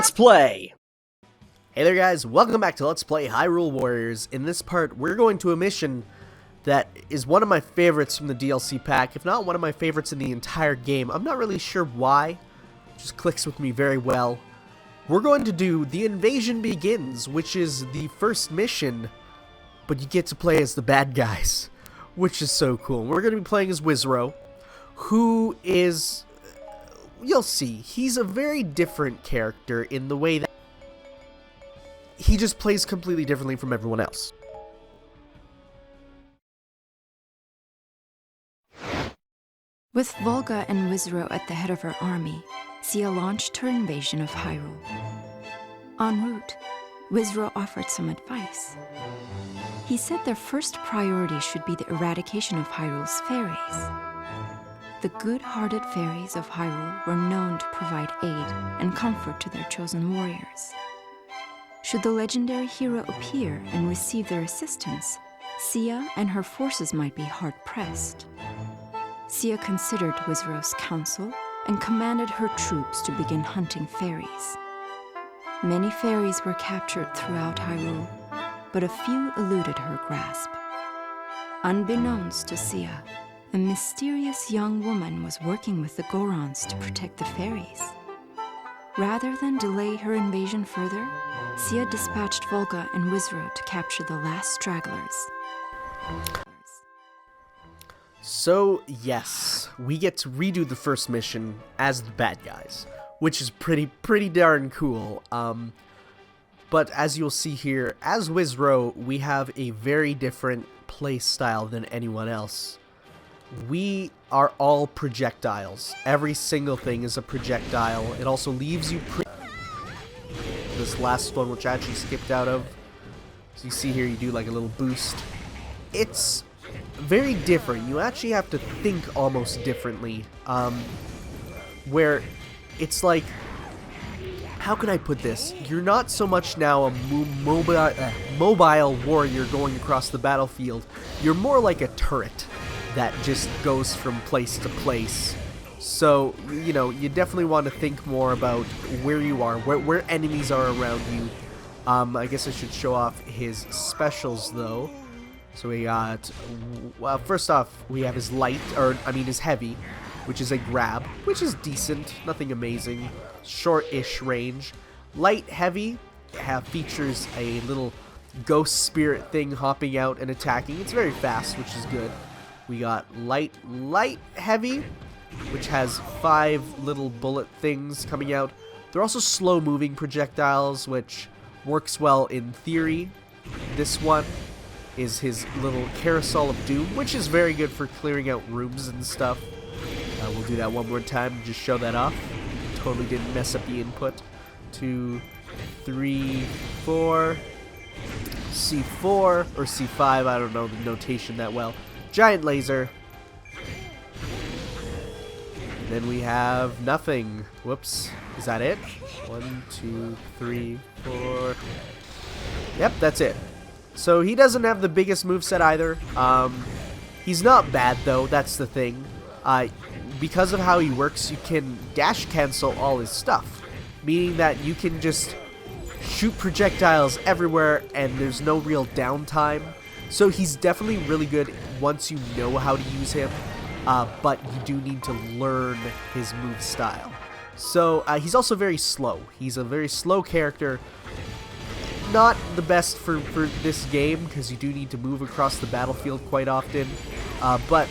Let's play! Hey there guys, welcome back to Let's Play Hyrule Warriors. In this part, we're going to a mission that is one of my favorites from the DLC pack, if not one of my favorites in the entire game. I'm not really sure why, it just clicks with me very well. We're going to do The Invasion Begins, which is the first mission, but you get to play as the bad guys, which is so cool. We're going to be playing as Wizro, who is... you'll see, he's a very different character in the way that he just plays completely differently from everyone else. With Volga and Wizro at the head of her army, Sia launched her invasion of Hyrule. En route, Wizro offered some advice. He said their first priority should be the eradication of Hyrule's fairies. The good-hearted fairies of Hyrule were known to provide aid and comfort to their chosen warriors. Should the legendary hero appear and receive their assistance, Sia and her forces might be hard-pressed. Sia considered Wizro's counsel and commanded her troops to begin hunting fairies. Many fairies were captured throughout Hyrule, but a few eluded her grasp. Unbeknownst to Sia, a mysterious young woman was working with the Gorons to protect the fairies. Rather than delay her invasion further, Sia dispatched Volga and Wizro to capture the last stragglers. So, yes, we get to redo the first mission as the bad guys, which is pretty darn cool. But as you'll see here, as Wizro, we have a very different play style than anyone else. We are all projectiles. Every single thing is a projectile. It also leaves you this last one, which I actually skipped out of. So you see here, you do like a little boost. It's very different. You actually have to think almost differently. Where it's like, how can I put this? You're not so much now a mobile warrior going across the battlefield. You're more like a turret that just goes from place to place. So, you know, you definitely want to think more about where you are, where enemies are around you. I guess I should show off his specials, though. So we got, well, first off, we have his his heavy, which is a grab, which is decent, nothing amazing, short-ish range. Light heavy features a little ghost spirit thing hopping out and attacking. It's very fast, which is good. We got light heavy, which has 5 little bullet things coming out. They're also slow-moving projectiles, which works well in theory. This one is his little Carousel of Doom, which is very good for clearing out rooms and stuff. We'll do that one more time to just show that off. Totally didn't mess up the input. 2, 3, 4, C4 or C5, I don't know the notation that well. Giant laser. And then we have nothing. Whoops. Is that it? 1, 2, 3, 4. Yep, that's it. So he doesn't have the biggest moveset either. He's not bad though, that's the thing. Because of how he works, you can dash cancel all his stuff. Meaning that you can just shoot projectiles everywhere and there's no real downtime. So he's definitely really good once you know how to use him, but you do need to learn his move style. So he's also very slow. He's a very slow character. Not the best for this game, because you do need to move across the battlefield quite often. But,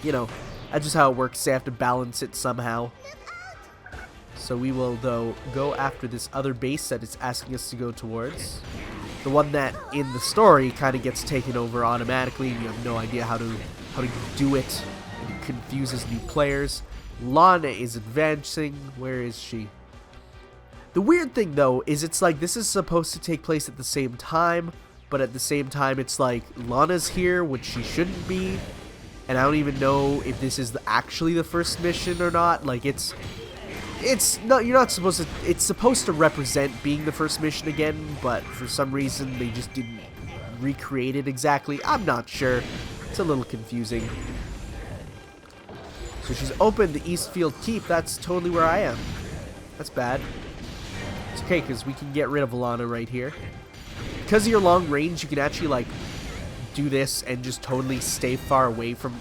you know, that's just how it works. They have to balance it somehow. So we will, though, go after this other base that it's asking us to go towards. The one that, in the story, kind of gets taken over automatically, and you have no idea how to do it. And it confuses new players. Lana is advancing. Where is she? The weird thing, though, is it's like this is supposed to take place at the same time, but at the same time, it's like Lana's here, which she shouldn't be, and I don't even know if this is actually the first mission or not. Like, it's not, you're not supposed to, it's supposed to represent being the first mission again, but for some reason they just didn't recreate it exactly. I'm not sure. It's a little confusing. So she's opened the Eastfield Keep. That's totally where I am. That's bad. It's okay, because we can get rid of Lana right here. Because of your long range, you can actually, like, do this and just totally stay far away from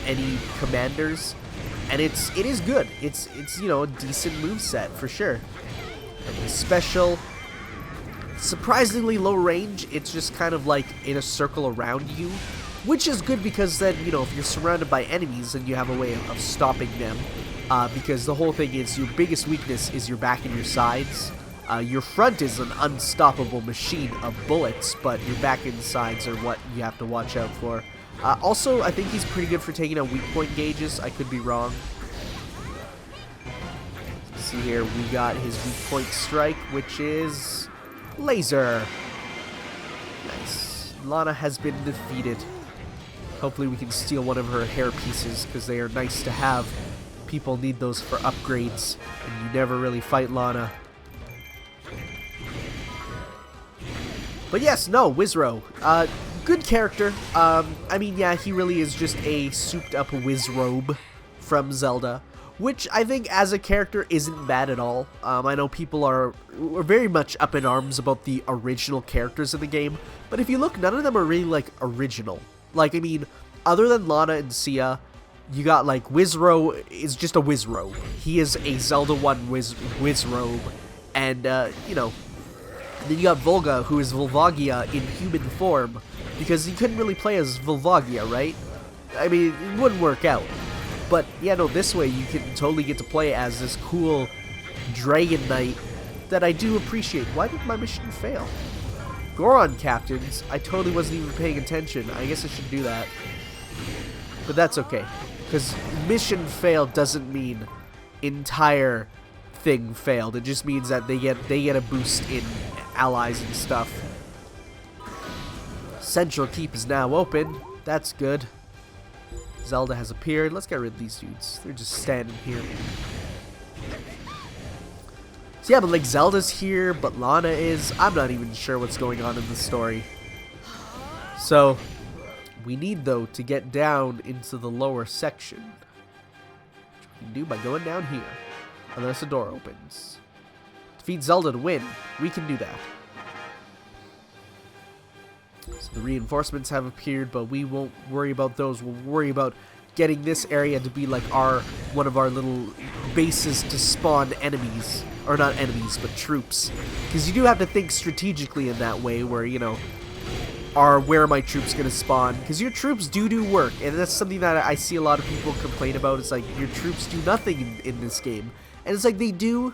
any commanders. And it is good. It's you know, a decent moveset for sure. And the special, surprisingly low range. It's just kind of like in a circle around you, which is good because then, you know, if you're surrounded by enemies, then you have a way of stopping them. Because the whole thing is your biggest weakness is your back and your sides. Your front is an unstoppable machine of bullets, but your back and sides are what you have to watch out for. Also, I think he's pretty good for taking out weak point gauges. I could be wrong. See here, we got his weak point strike, which is laser. Nice. Lana has been defeated. Hopefully we can steal one of her hair pieces, because they are nice to have. People need those for upgrades, and you never really fight Lana. But yes, no, Wizro. Good character. I mean, yeah, he really is just a souped-up Wizrobe from Zelda, which I think as a character isn't bad at all. I know people are very much up in arms about the original characters in the game, but if you look, none of them are really, like, original. Like, I mean, other than Lana and Sia, you got, like, Wizro is just a Wizrobe. He is a Zelda 1 Wizrobe, and, you know, then you got Volga, who is Volvagia in human form, because you couldn't really play as Volvagia, right? I mean, it wouldn't work out. But, yeah, no, this way you can totally get to play as this cool Dragon Knight that I do appreciate. Why did my mission fail? Goron captains? I totally wasn't even paying attention. I guess I should do that. But that's okay, because mission failed doesn't mean entire thing failed. It just means that they get a boost in allies and stuff. Central Keep is now open. That's good. Zelda has appeared. Let's get rid of these dudes. They're just standing here. So yeah, but like Zelda's here, but Lana is. I'm not even sure what's going on in the story. So we need, though, to get down into the lower section, which we can do by going down here, unless a door opens. Defeat Zelda to win. We can do that. So the reinforcements have appeared, but we won't worry about those. We'll worry about getting this area to be like one of our little bases to spawn enemies. Or not enemies, but troops. Because you do have to think strategically in that way, where, you know, where are my troops going to spawn? Because your troops do work, and that's something that I see a lot of people complain about. It's like, your troops do nothing in this game. And it's like, they do,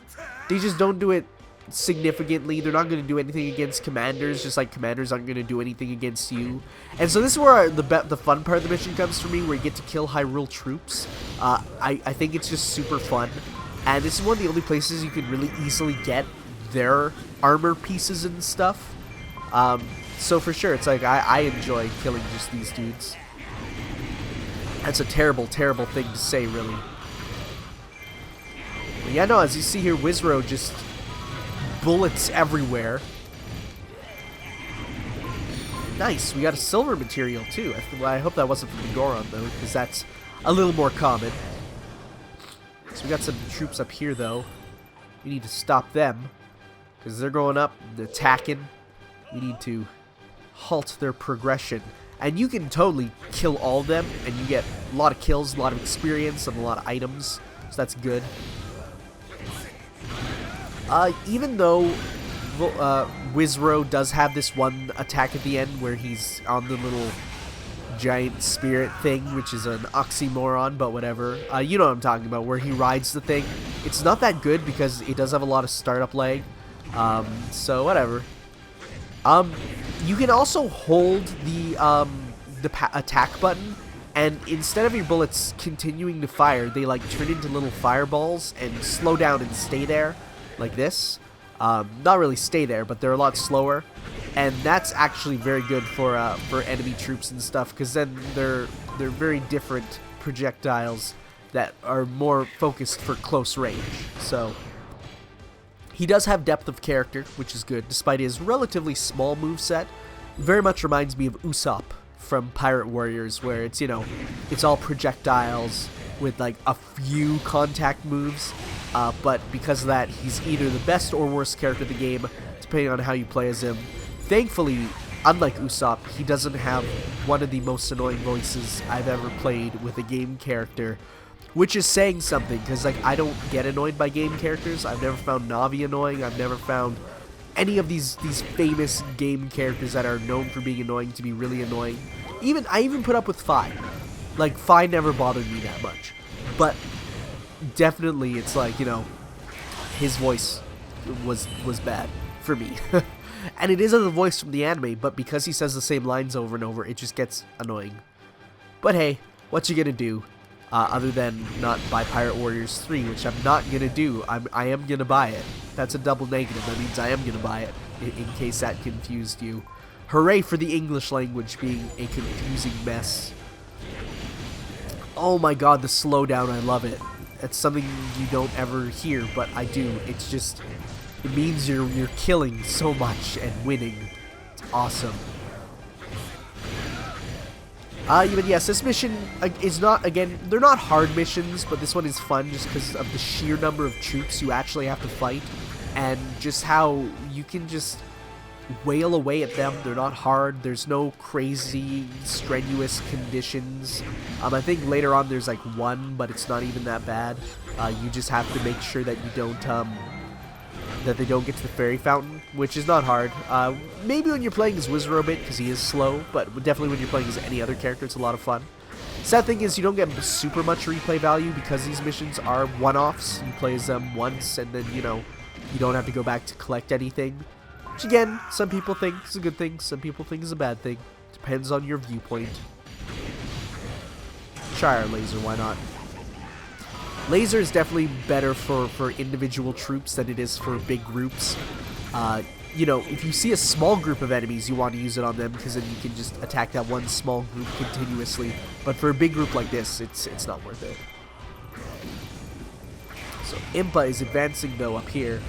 they just don't do it significantly. They're not going to do anything against commanders, just like commanders aren't going to do anything against you. And so this is where the fun part of the mission comes for me, where you get to kill Hyrule troops. I think it's just super fun. And this is one of the only places you can really easily get their armor pieces and stuff. So for sure, it's like, I enjoy killing just these dudes. That's a terrible, terrible thing to say, really. But yeah, no, as you see here, Wizro just bullets everywhere. Nice, we got a silver material, too. I hope that wasn't from the Goron, though, because that's a little more common. So we got some troops up here, though. We need to stop them, because they're going up and attacking. We need to halt their progression. And you can totally kill all of them, and you get a lot of kills, a lot of experience, and a lot of items. So that's good. Even though Wizro does have this one attack at the end where he's on the little giant spirit thing, which is an oxymoron, but whatever. You know what I'm talking about, where he rides the thing. It's not that good because it does have a lot of startup lag. So whatever. You can also hold the attack button, and instead of your bullets continuing to fire, they like turn into little fireballs and slow down and stay there, like this. Not really stay there, but they're a lot slower, and that's actually very good for enemy troops and stuff, because then they're very different projectiles that are more focused for close range. So he does have depth of character, which is good, despite his relatively small moveset. Very much reminds me of Usopp from Pirate Warriors, where it's, you know, it's all projectiles, with like a few contact moves, but because of that, he's either the best or worst character in the game, depending on how you play as him. Thankfully, unlike Usopp, he doesn't have one of the most annoying voices I've ever played with a game character, which is saying something, because like I don't get annoyed by game characters. I've never found Navi annoying. I've never found any of these famous game characters that are known for being annoying to be really annoying. I even put up with Fi. Like, Fi never bothered me that much. But definitely it's like, you know, his voice was bad for me. And it isn't the voice from the anime, but because he says the same lines over and over, it just gets annoying. But hey, what you gonna do? Other than not buy Pirate Warriors 3, which I'm not gonna do. I am gonna buy it. That's a double negative. That means I am gonna buy it, in case that confused you. Hooray for the English language being a confusing mess. Oh my god, the slowdown, I love it. It's something you don't ever hear, but I do. It's just, it means you're killing so much and winning. It's awesome. But yes, this mission is not, again, they're not hard missions, but this one is fun just because of the sheer number of troops you actually have to fight, and just how you can just wail away at them. They're not hard. There's no crazy, strenuous conditions. I think later on there's like one, but it's not even that bad. You just have to make sure that you don't, that they don't get to the fairy fountain, which is not hard. Maybe when you're playing as Wizro a bit, because he is slow, but definitely when you're playing as any other character, it's a lot of fun. Sad thing is you don't get super much replay value because these missions are one-offs. You play as them once, and then, you know, you don't have to go back to collect anything. Which again, some people think is a good thing, some people think is a bad thing. Depends on your viewpoint. Try our laser, why not? Laser is definitely better for individual troops than it is for big groups. You know, if you see a small group of enemies, you want to use it on them because then you can just attack that one small group continuously. But for a big group like this, it's not worth it. So Impa is advancing though up here.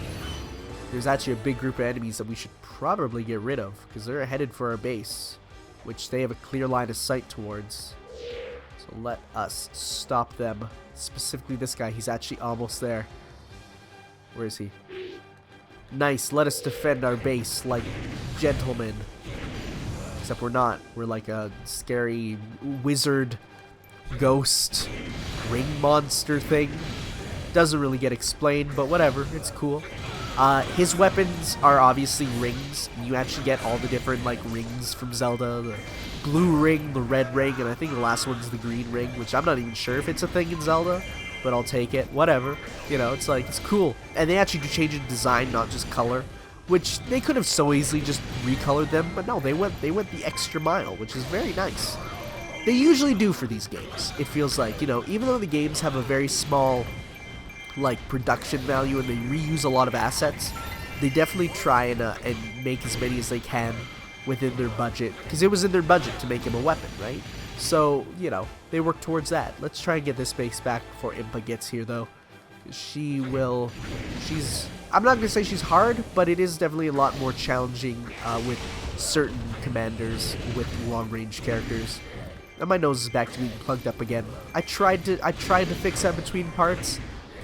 There's actually a big group of enemies that we should probably get rid of because they're headed for our base, which they have a clear line of sight towards. So let us stop them. Specifically this guy, he's actually almost there. Where is he? Nice, let us defend our base like gentlemen. Except we're not. We're like a scary wizard ghost ring monster thing. Doesn't really get explained, but whatever, it's cool. His weapons are obviously rings. You actually get all the different like rings from Zelda. The blue ring, the red ring, and I think the last one's the green ring, which I'm not even sure if it's a thing in Zelda, but I'll take it. Whatever. You know, it's like, it's cool. And they actually do change in design, not just color, which they could have so easily just recolored them, but no, they went the extra mile, which is very nice. They usually do for these games. It feels like, you know, even though the games have a very small like production value and they reuse a lot of assets, they definitely try and make as many as they can within their budget, because it was in their budget to make him a weapon, right? So, you know, they work towards that. Let's try and get this base back before Impa gets here though. I'm not gonna say she's hard, but it is definitely a lot more challenging with certain commanders with long range characters. And my nose is back to being plugged up again. I tried to fix that between parts.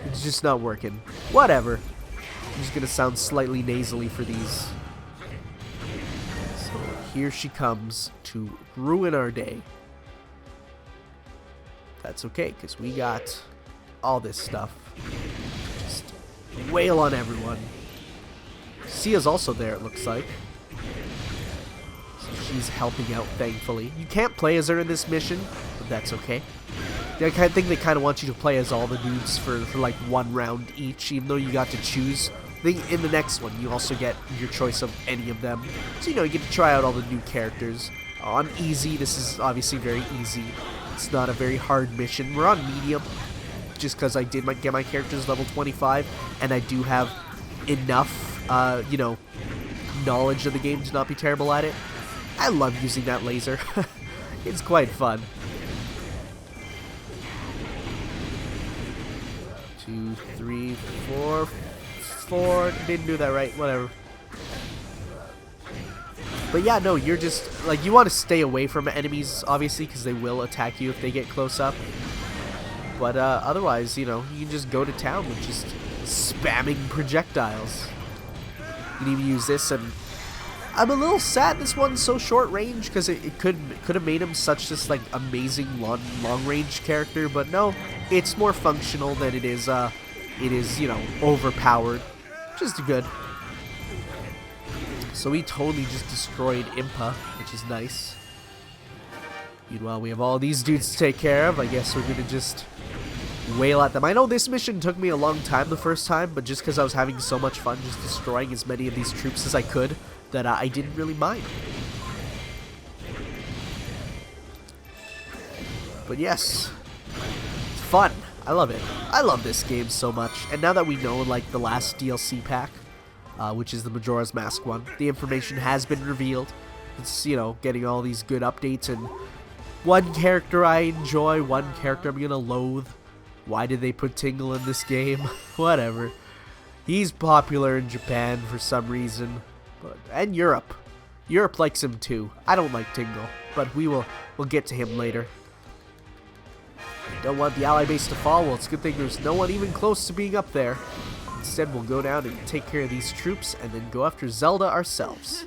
It's just not working. Whatever. I'm just gonna sound slightly nasally for these. So here she comes to ruin our day. That's okay, because we got all this stuff. Just wail on everyone. Sia's also there, it looks like. So she's helping out, thankfully. You can't play as her in this mission, but that's okay. I think they kind of want you to play as all the dudes for like one round each, even though you got to choose. I think in the next one, you also get your choice of any of them. So, you know, you get to try out all the new characters. On easy, this is obviously very easy. It's not a very hard mission. We're on medium, just because I did get my characters level 25, and I do have enough, you know, knowledge of the game to not be terrible at it. I love using that laser. It's quite fun. 2, 3, 4. Didn't do that right. Whatever. But yeah, no, you're just like, you want to stay away from enemies, obviously, because they will attack you if they get close up. But otherwise, you know, you can just go to town with just spamming projectiles. You can even use this, and I'm a little sad this one's so short range, because it could have made him such this like amazing long range character, but no, it's more functional than it is you know, overpowered, just good. So we totally just destroyed Impa, which is nice. Meanwhile, we have all these dudes to take care of. I guess we're gonna just wail at them. I know this mission took me a long time the first time, but just because I was having so much fun just destroying as many of these troops as I could, that I didn't really mind. But yes, it's fun. I love it. I love this game so much. And now that we know, like, the last DLC pack, which is the Majora's Mask one, the information has been revealed. It's, you know, getting all these good updates, and one character I enjoy, one character I'm gonna loathe. Why did they put Tingle in this game? Whatever. He's popular in Japan for some reason, and Europe. Europe likes him too. I don't like Tingle, but we'll get to him later. Don't want the ally base to fall. Well, it's a good thing there's no one even close to being up there. Instead, we'll go down and take care of these troops, and then go after Zelda ourselves.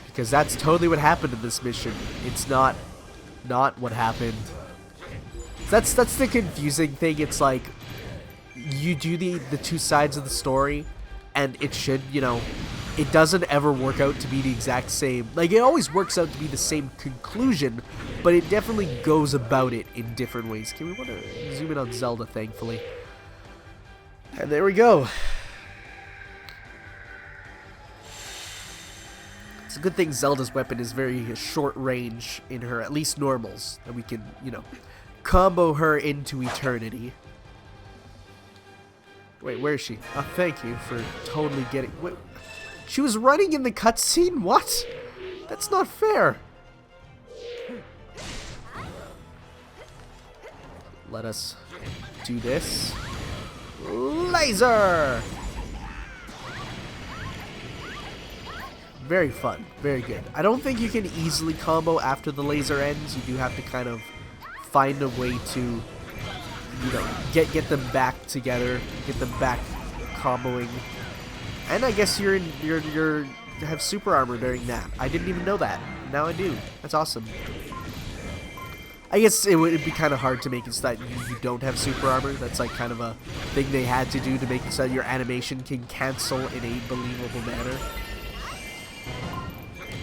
Because that's totally what happened in this mission. It's not what happened. That's the confusing thing. It's like, you do the two sides of the story, and it should, you know, it doesn't ever work out to be the exact same. Like, it always works out to be the same conclusion, but it definitely goes about it in different ways. Okay, we want to zoom in on Zelda, thankfully. And there we go. It's a good thing Zelda's weapon is very short range in her, at least normals, that we can, you know, combo her into eternity. Wait, where is she? Oh, thank you for totally getting... Wait, she was running in the cutscene? What? That's not fair. Let us do this. Laser! Very fun. Very good. I don't think you can easily combo after the laser ends. You do have to kind of find a way to, you know, get them back together, get them back comboing. And I guess you have super armor during that. I didn't even know that. Now I do. That's awesome. I guess it would be kind of hard to make it so that you don't have super armor. That's like kind of a thing they had to do to make it so that your animation can cancel in a believable manner.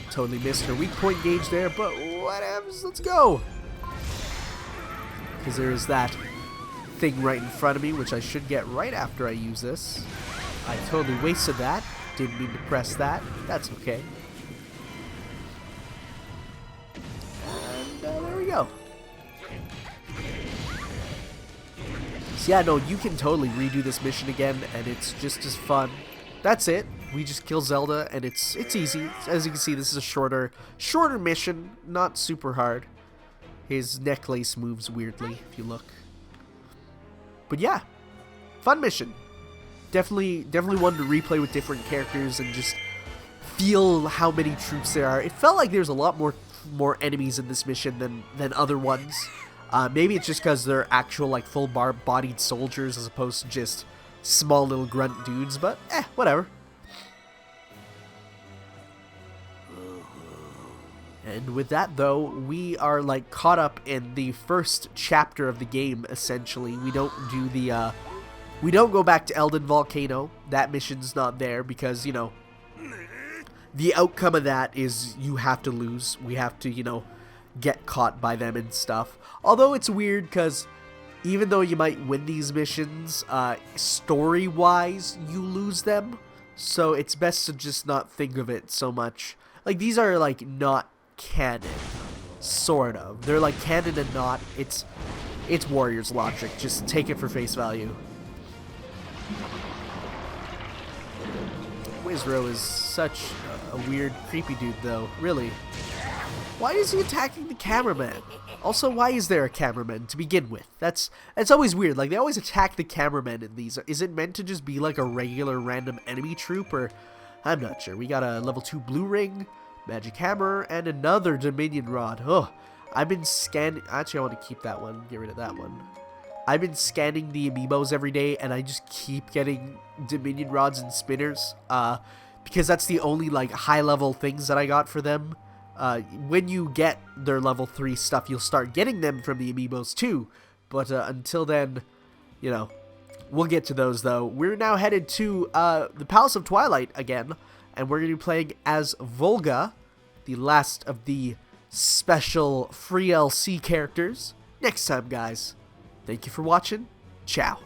Totally missed her weak point gauge there, but whatevs, let's go! Because there is that thing right in front of me, which I should get right after I use this. I totally wasted that. Didn't mean to press that. That's okay. And there we go. So yeah, no, you can totally redo this mission again, and it's just as fun. That's it. We just kill Zelda, and it's easy. As you can see, this is a shorter mission, not super hard. His necklace moves weirdly, if you look. But yeah, fun mission. Definitely one to replay with different characters and just feel how many troops there are. It felt like there's a lot more enemies in this mission than other ones. Maybe it's just because they're actual like full-bodied soldiers as opposed to just small little grunt dudes, but whatever. And with that though, we are like caught up in the first chapter of the game essentially. We don't do the we don't go back to Elden Volcano. That mission's not there because, you know, the outcome of that is you have to lose. We have to, you know, get caught by them and stuff. Although it's weird because even though you might win these missions, story-wise, you lose them. So it's best to just not think of it so much. Like, these are, like, not canon. Sort of. They're, like, canon and not. It's Warriors logic. Just take it for face value. Wizro is such a weird, creepy dude, though. Really. Why is he attacking the cameraman? Also, why is there a cameraman to begin with? That's always weird. Like, they always attack the cameraman in these. Is it meant to just be like a regular random enemy troop, or I'm not sure. We got a level 2 blue ring, magic hammer, and another Dominion rod. Oh, I've been scanning. Actually, I want to keep that one. Get rid of that one. I've been scanning the amiibos every day, and I just keep getting Dominion rods and spinners, because that's the only like high level things that I got for them. When you get their level 3 stuff, you'll start getting them from the amiibos too. But until then, you know, we'll get to those though. We're now headed to the Palace of Twilight again, and we're going to be playing as Volga, the last of the special free LC characters. Next time, guys. Thank you for watching. Ciao.